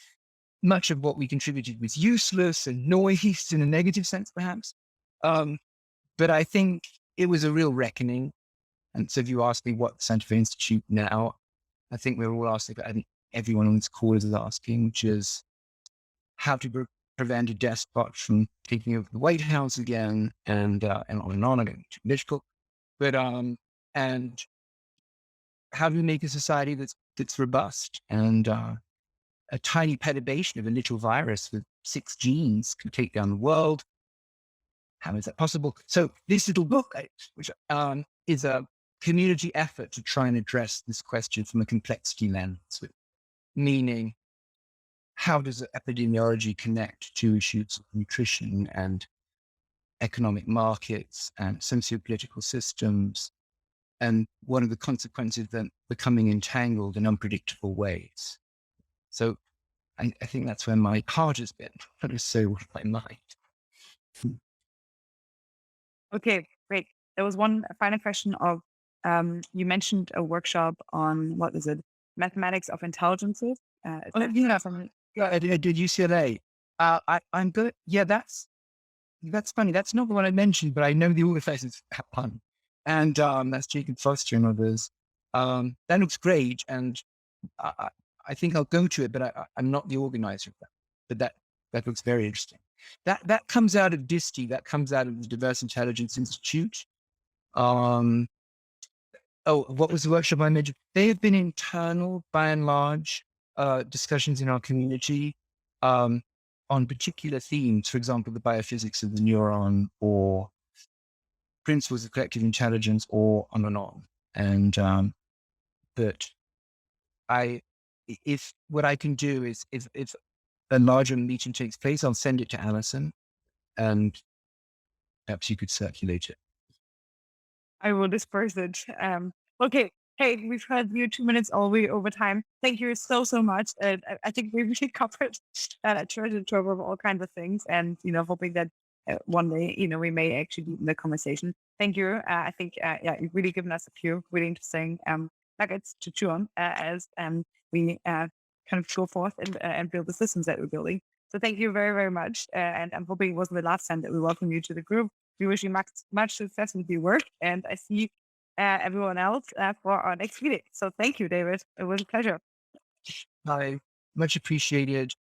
Much of what we contributed was useless and noise in a negative sense, perhaps. But I think it was a real reckoning. And so if you ask me what the Santa Fe Institute now, I think we're all asking, but I think everyone on this call is asking, which is how to prevent a despot from taking over the White House again, and on and on again, too political. But and how do we make a society that's robust, and a tiny perturbation of a little virus with 6 genes can take down the world. How is that possible? So this little book, which is a community effort to try and address this question from a complexity lens, meaning how does epidemiology connect to issues of nutrition and economic markets and socio-political systems, and what are the consequences of them becoming entangled in unpredictable ways? So I think that's where my heart has been, not necessarily my mind. Okay, great. There was one final question of, you mentioned a workshop on, what is it? Mathematics of intelligences. I did UCLA. I'm good. Yeah, that's funny. That's not the one I mentioned, but I know the organizers have one. And that's Jacob Foster and others. That looks great. And I think I'll go to it, but I'm not the organizer of that. But that looks very interesting. That comes out of DISTI. That comes out of the Diverse Intelligence Institute. What was the workshop I mentioned? They have been internal, by and large, discussions in our community on particular themes. For example, the biophysics of the neuron, or principles of collective intelligence, or on and on. And but if what I can do is if a larger meeting takes place, I'll send it to Alison, and perhaps you could circulate it. I will disperse it. Okay. Hey, we've had you 2 minutes all the way over time. Thank you so much. I think we really covered a treasure trove of all kinds of things, and hoping that one day we may actually deepen the conversation. Thank you. I think you've really given us a few really interesting nuggets to chew on as we kind of go forth and build the systems that we're building. So thank you very, very much. And I'm hoping it wasn't the last time that we welcome you to the group. We wish you much success with your work, and I see everyone else for our next meeting. So thank you, David. It was a pleasure. I much appreciated.